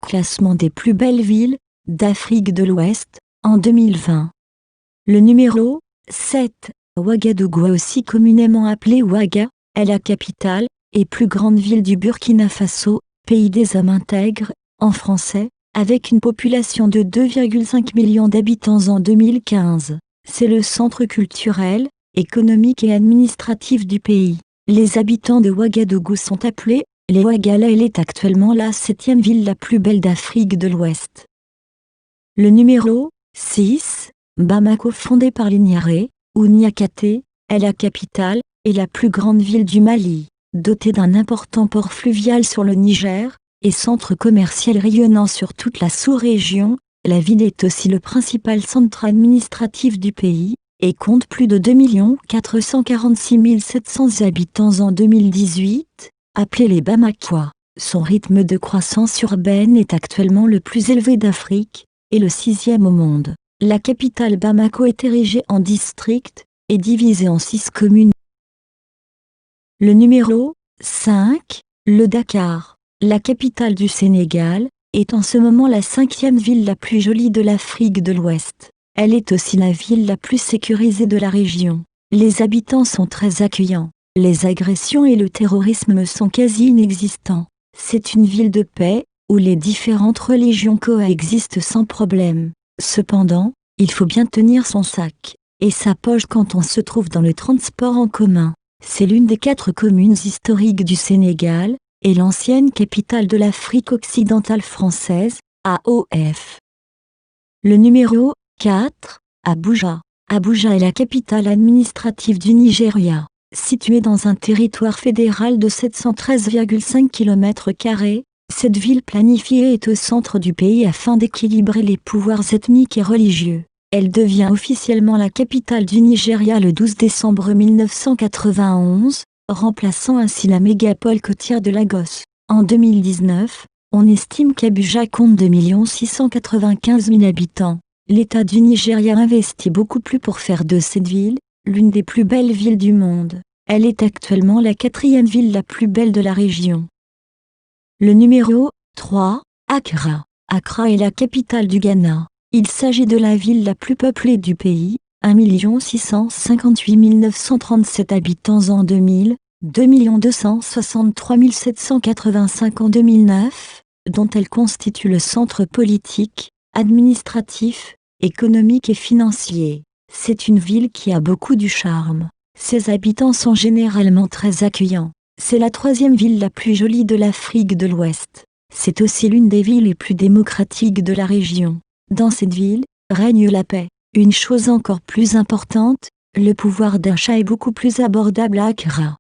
classement des plus belles villes d'Afrique de l'Ouest en 2020. Le numéro 7, Ouagadougou, aussi communément appelée Ouaga, est la capitale et plus grande ville du Burkina Faso, pays des hommes intègres, en français, avec une population de 2,5 millions d'habitants en 2015. C'est le centre culturel, économique et administratif du pays. Les habitants de Ouagadougou sont appelés les Ouagalais. Elle est actuellement la 7e ville la plus belle d'Afrique de l'Ouest. Le numéro 6, Bamako, fondée par les Niaré, ou Niakate, est la capitale et la plus grande ville du Mali, dotée d'un important port fluvial sur le Niger et centre commercial rayonnant sur toute la sous-région. La ville est aussi le principal centre administratif du pays et compte plus de 2 446 700 habitants en 2018, appelés les Bamakois. Son rythme de croissance urbaine est actuellement le plus élevé d'Afrique et le 6e au monde. La capitale Bamako est érigée en district et divisée en 6 communes. Le numéro 5, le Dakar, la capitale du Sénégal, est en ce moment la 5e ville la plus jolie de l'Afrique de l'Ouest. Elle est aussi la ville la plus sécurisée de la région. Les habitants sont très accueillants. Les agressions et le terrorisme sont quasi inexistants. C'est une ville de paix, où les différentes religions coexistent sans problème. Cependant, il faut bien tenir son sac et sa poche quand on se trouve dans le transport en commun. C'est l'une des 4 communes historiques du Sénégal et l'ancienne capitale de l'Afrique occidentale française, AOF. Le numéro 4, Abuja. Abuja est la capitale administrative du Nigeria, située dans un territoire fédéral de 713,5 km². Cette ville planifiée est au centre du pays afin d'équilibrer les pouvoirs ethniques et religieux. Elle devient officiellement la capitale du Nigeria le 12 décembre 1991, remplaçant ainsi la mégapole côtière de Lagos. En 2019, on estime qu'Abuja compte 2 695 000 habitants. L'État du Nigeria investit beaucoup plus pour faire de cette ville l'une des plus belles villes du monde. Elle est actuellement la 4e ville la plus belle de la région. Le numéro 3, Accra. Accra est la capitale du Ghana. Il s'agit de la ville la plus peuplée du pays, 1 658 937 habitants en 2000, 2 263 785 en 2009, dont elle constitue le centre politique, administratif, économique et financier. C'est une ville qui a beaucoup du charme. Ses habitants sont généralement très accueillants. C'est la 3e ville la plus jolie de l'Afrique de l'Ouest. C'est aussi l'une des villes les plus démocratiques de la région. Dans cette ville, règne la paix. Une chose encore plus importante, le pouvoir d'achat est beaucoup plus abordable à Accra.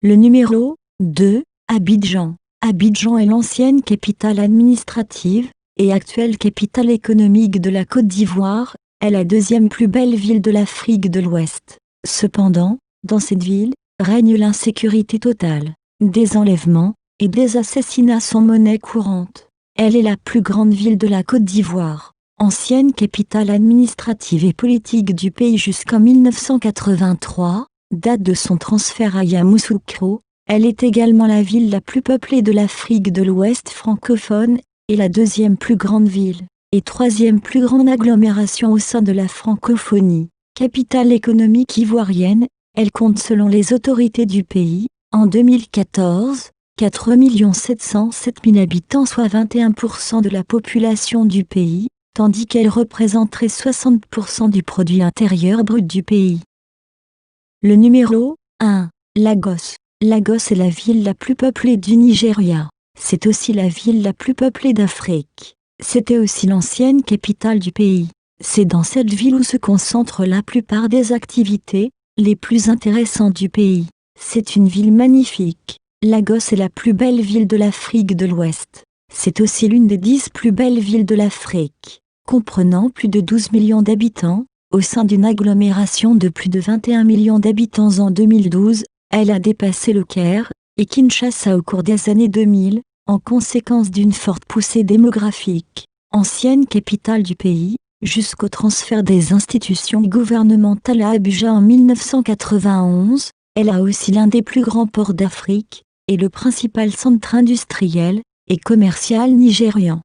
Le numéro 2, Abidjan. Abidjan est l'ancienne capitale administrative et actuelle capitale économique de la Côte d'Ivoire, est la 2e plus belle ville de l'Afrique de l'Ouest. Cependant, dans cette ville, règne l'insécurité totale. Des enlèvements et des assassinats sont monnaie courante. Elle est la plus grande ville de la Côte d'Ivoire, ancienne capitale administrative et politique du pays jusqu'en 1983, date de son transfert à Yamoussoukro. Elle est également la ville la plus peuplée de l'Afrique de l'Ouest francophone et la 2e plus grande ville et 3e plus grande agglomération au sein de la francophonie. Capitale économique ivoirienne, elle compte selon les autorités du pays, en 2014, 4 707 000 habitants, soit 21% de la population du pays, tandis qu'elle représenterait 60% du produit intérieur brut du pays. Le numéro 1, Lagos. Lagos est la ville la plus peuplée du Nigeria. C'est aussi la ville la plus peuplée d'Afrique. C'était aussi l'ancienne capitale du pays. C'est dans cette ville où se concentrent la plupart des activités les plus intéressantes du pays. C'est une ville magnifique. Lagos est la plus belle ville de l'Afrique de l'Ouest. C'est aussi l'une des 10 plus belles villes de l'Afrique, comprenant plus de 12 millions d'habitants, au sein d'une agglomération de plus de 21 millions d'habitants en 2012. Elle a dépassé le Caire et Kinshasa au cours des années 2000, en conséquence d'une forte poussée démographique. Ancienne capitale du pays, jusqu'au transfert des institutions gouvernementales à Abuja en 1991, elle a aussi l'un des plus grands ports d'Afrique et le principal centre industriel, et commercial nigérian.